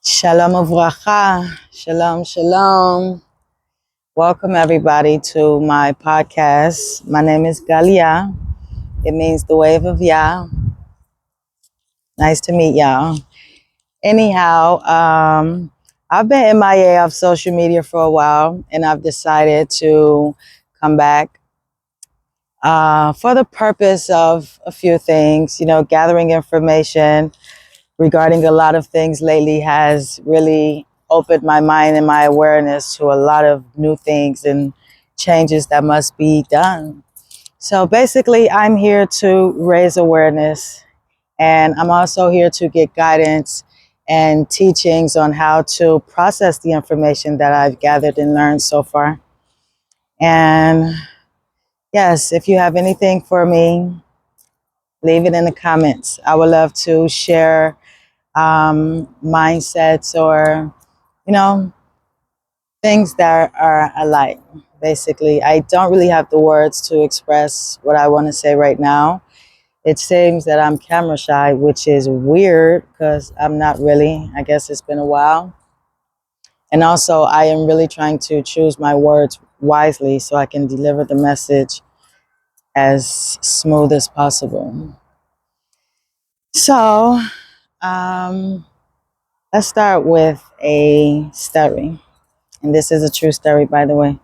Shalom uvracha. Shalom, shalom. Welcome everybody to my podcast. My name is Galia. It means the wave of Yah. Nice to meet y'all. Anyhow, I've been MIA off social media for a while, and I've decided to come back for the purpose of a few things. Gathering information regarding a lot of things lately has really opened my mind and my awareness to a lot of new things and changes that must be done. So basically, I'm here to raise awareness, and I'm also here to get guidance and teachings on how to process the information that I've gathered and learned so far. And yes, if you have anything for me, leave it in the comments. I would love to share mindsets or, you know, things that are alike. Basically, I don't really have the words to express what I want to say right now. It seems that I'm camera shy, which is weird because I'm not really. I guess it's been a while. And also, I am really trying to choose my words wisely so I can deliver the message as smooth as possible. So, um, let's start with a story. And this is a true story, by the way.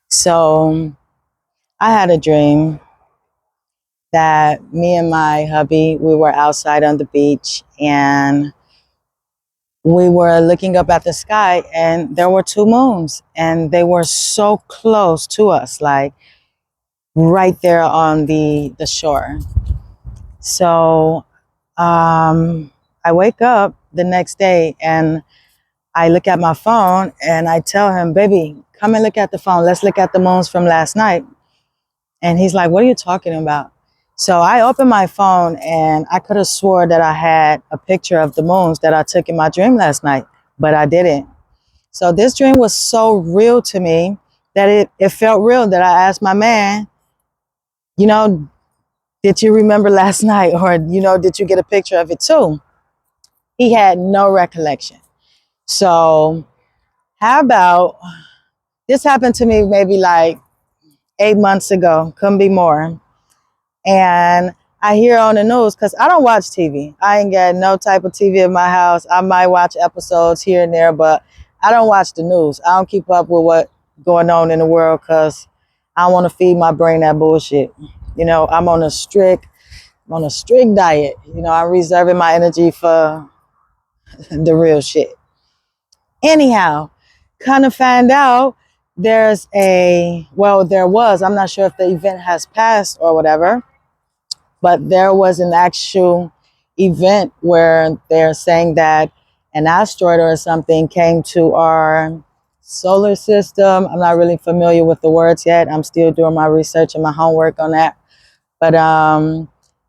So I had a dream that me and my hubby, we were outside on the beach and we were looking up at the sky and there were two moons and they were so close to us, like right there on the shore. So I wake up the next day and I look at my phone and I tell him, baby, come and look at the phone. Let's look at the moons from last night. And he's like, what are you talking about? So I opened my phone and I could have swore that I had a picture of the moons that I took in my dream last night, but I didn't. So this dream was so real to me that it felt real that I asked my man, you know, did you remember last night? Or, did you get a picture of it too? He had no recollection. So how about this happened to me maybe like 8 months ago, couldn't be more. And I hear on the news, because I don't watch TV. I ain't got no type of TV in my house. I might watch episodes here and there, but I don't watch the news. I don't keep up with what's going on in the world because I don't want to feed my brain that bullshit. I'm on a strict diet. I'm reserving my energy for the real shit. Anyhow, kind of find out there was, I'm not sure if the event has passed or whatever, but there was an actual event where they're saying that an asteroid or something came to our solar system. I'm not really familiar with the words yet. I'm still doing my research and my homework on that. But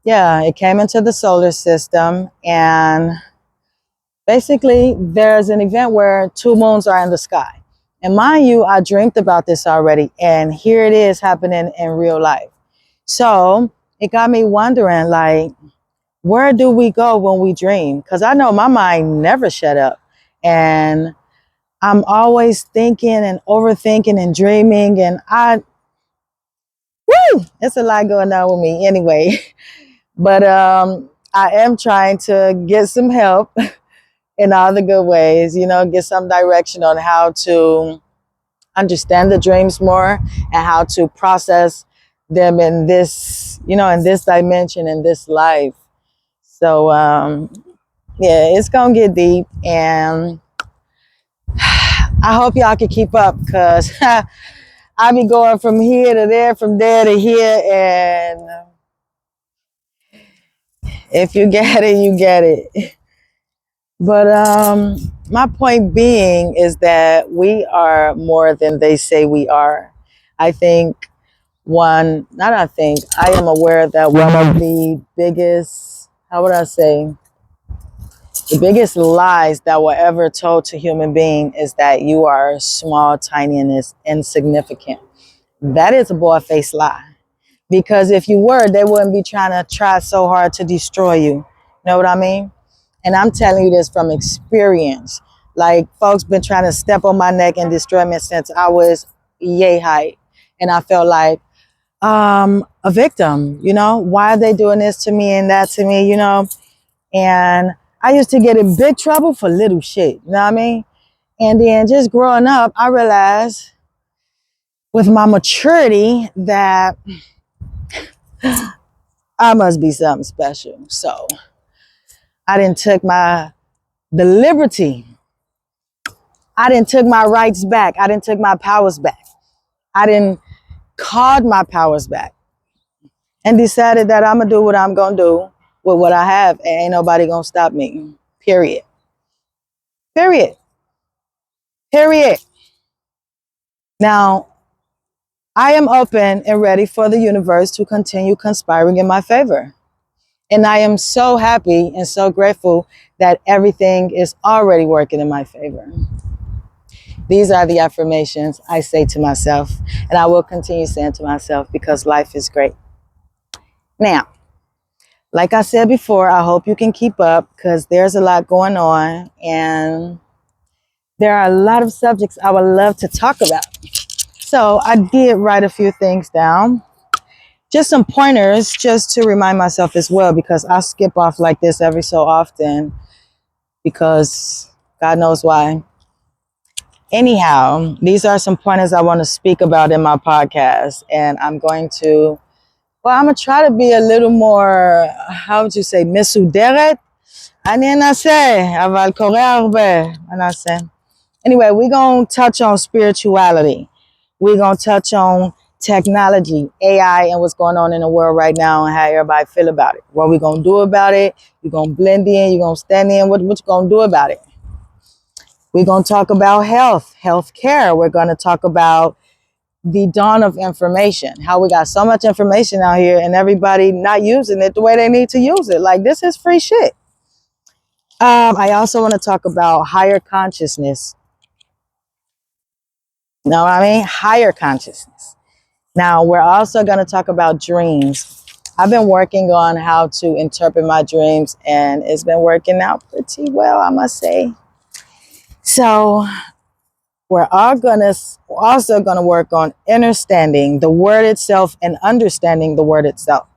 yeah, it came into the solar system, and basically there's an event where two moons are in the sky. And mind you, I dreamed about this already, and here it is happening in real life. So it got me wondering, like, where do we go when we dream? Because I know my mind never shut up. And I'm always thinking and overthinking and dreaming. And it's a lot going on with me anyway. But I am trying to get some help in all the good ways, get some direction on how to understand the dreams more and how to process them in this, in this dimension, in this life. So, yeah, it's going to get deep, and I hope y'all can keep up because I be going from here to there, from there to here, and if you get it, you get it. But my point being is that we are more than they say we are. I think I am aware that one of the biggest, how would I say, the biggest lies that were ever told to human being is that you are small, tiny, and insignificant. That is a bold-faced lie. Because if you were, they wouldn't be trying to try so hard to destroy you. Know what I mean? And I'm telling you this from experience. Like, folks been trying to step on my neck and destroy me since I was yay height. And I felt like a victim, why are they doing this to me and that to me, And I used to get in big trouble for little shit, you know what I mean? And then just growing up, I realized with my maturity that I must be something special. So I didn't took the liberty. I didn't took my rights back. I didn't took my powers back. I didn't called my powers back and decided that I'm going to do what I'm going to do with what I have. And ain't nobody going to stop me. Period. Period. Period. Now, I am open and ready for the universe to continue conspiring in my favor. And I am so happy and so grateful that everything is already working in my favor. These are the affirmations I say to myself, and I will continue saying to myself because life is great. Now, like I said before, I hope you can keep up because there's a lot going on and there are a lot of subjects I would love to talk about. So I did write a few things down. Just some pointers just to remind myself as well, because I skip off like this every so often because God knows why. Anyhow, these are some pointers I want to speak about in my podcast, and I'm going to try to be a little more, how would you say, מסודרת? אני אנסה, אבל קורה הרבה. אנסה. Anyway, we're going to touch on spirituality. We're going to touch on technology, AI, and what's going on in the world right now and how everybody feel about it. What we going to do about it? You're going to blend in, you're going to stand in. What you going to do about it? We're going to talk about health care. We're going to talk about the dawn of information, how we got so much information out here and everybody not using it the way they need to use it. Like, this is free shit. I also want to talk about higher consciousness. Know what I mean? Higher consciousness. Now, we're also going to talk about dreams. I've been working on how to interpret my dreams, and it's been working out pretty well, I must say. So we're also going to work on understanding the word itself and understanding the word itself.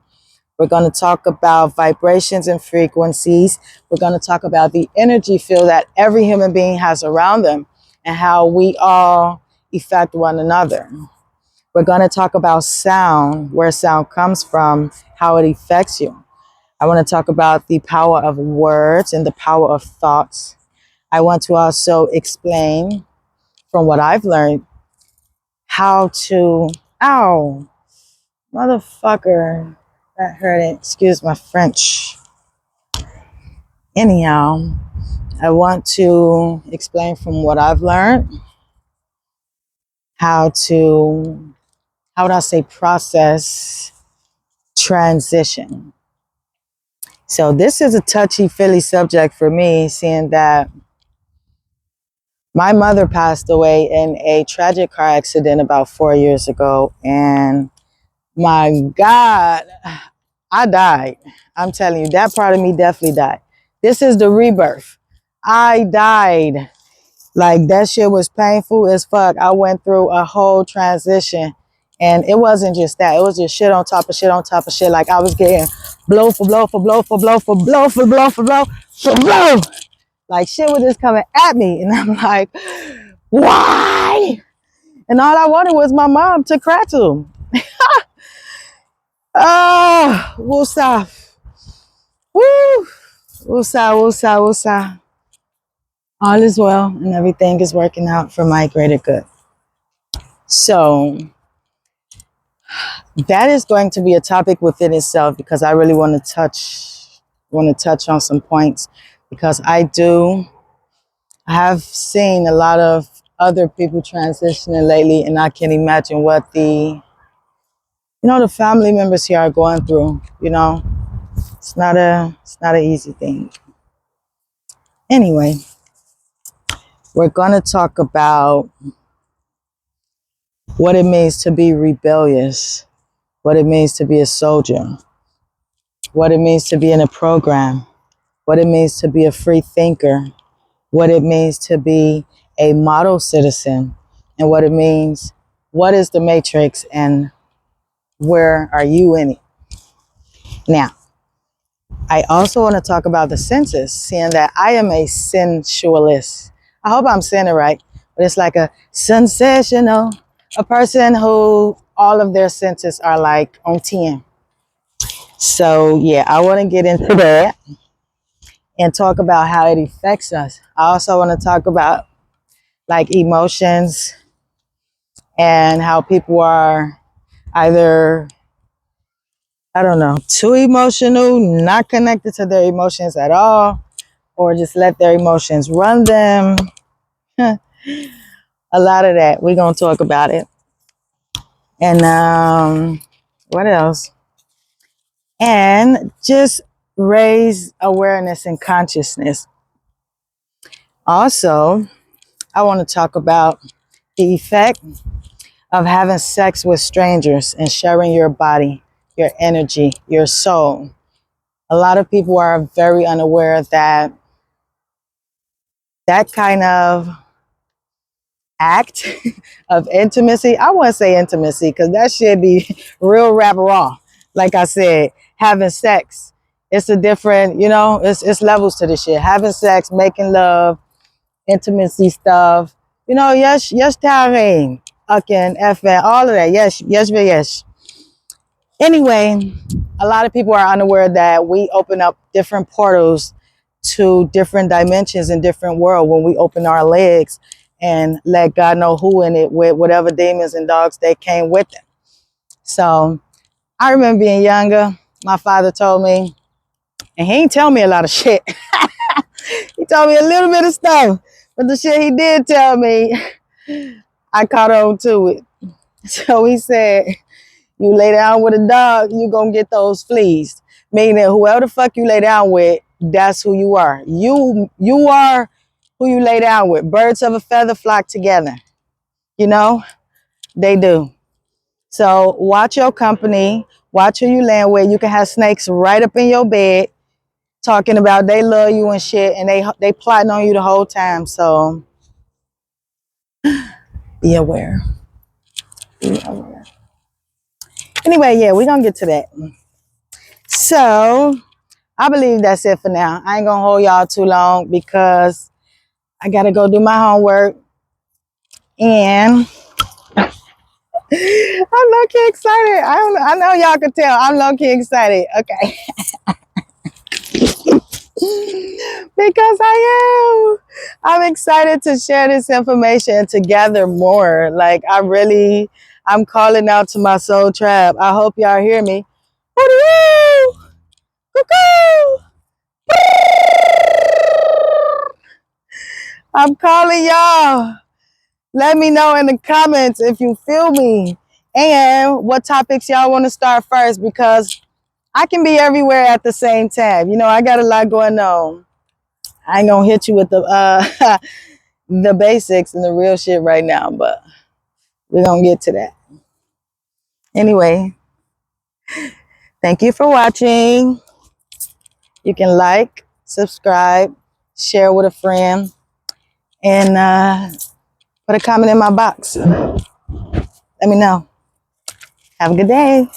We're going to talk about vibrations and frequencies. We're going to talk about the energy field that every human being has around them and how we all affect one another. We're going to talk about sound, where sound comes from, how it affects you. I want to talk about the power of words and the power of thoughts. I want to also explain, from what I've learned, how to, ow, motherfucker, that hurt it. Excuse my French. Anyhow, I want to explain from what I've learned, how would I say, process transition. So this is a touchy-feely subject for me, seeing that my mother passed away in a tragic car accident about 4 years ago. And my God, I died. I'm telling you, that part of me definitely died. This is the rebirth. I died. Like, that shit was painful as fuck. I went through a whole transition. And it wasn't just that. It was just shit on top of shit on top of shit. Like, I was getting blow for blow for blow for blow for blow for blow for blow for blow. Like, shit was just coming at me. And I'm like, why? And all I wanted was my mom to cry to. Woosah. Woo. Woosah, woosah, woosah. All is well and everything is working out for my greater good. So that is going to be a topic within itself, because I really want to touch on some points, because I have seen a lot of other people transitioning lately, and I can imagine what the family members here are going through. It's not an easy thing. Anyway, we're going to talk about what it means to be rebellious, what it means to be a soldier, what it means to be in a program, what it means to be a free thinker, what it means to be a model citizen, and what it means, what is the matrix and where are you in it? Now, I also want to talk about the senses, seeing that I am a sensualist. I hope I'm saying it right, but it's like a sensational, a person who all of their senses are like on 10. So yeah, I want to get into that and talk about how it affects us. I also want to talk about like emotions and how people are either, I don't know, too emotional, not connected to their emotions at all, or just let their emotions run them. A lot of that. We're going to talk about it. And what else? And just raise awareness and consciousness. Also, I want to talk about the effect of having sex with strangers and sharing your body, your energy, your soul. A lot of people are very unaware that that kind of act of intimacy, I wouldn't say intimacy because that should be real rap raw. Like I said, having sex, it's a different, it's levels to this shit. Having sex, making love, intimacy stuff, yes, tiring, fucking effing, all of that. Yes. Anyway, a lot of people are unaware that we open up different portals to different dimensions in different world when we open our legs and let God know who in it with whatever demons and dogs they came with them. So I remember being younger, my father told me, and he ain't tell me a lot of shit. He told me a little bit of stuff, but the shit he did tell me, I caught on to it. So he said, you lay down with a dog, you gonna get those fleas. Meaning whoever the fuck you lay down with, that's who you are. You are who you lay down with. Birds of a feather flock together. They do. So watch your company, watch who you land with. You can have snakes right up in your bed talking about they love you and shit, and they plotting on you the whole time. So be aware. Be aware. Anyway, yeah, we're gonna get to that. So I believe that's it for now. I ain't gonna hold y'all too long because I gotta go do my homework. And I'm low-key excited. I know y'all can tell I'm low-key excited. Okay. Because I'm excited to share this information and to gather more. Like I'm calling out to my soul tribe. I hope y'all hear me. I'm calling y'all. Let me know in the comments if you feel me and what topics y'all want to start first, because I can be everywhere at the same time. I got a lot going on. I ain't gonna hit you with the the basics and the real shit right now, but we're gonna get to that. Anyway, thank you for watching. You can like, subscribe, share with a friend, and put a comment in my box. Let me know. Have a good day.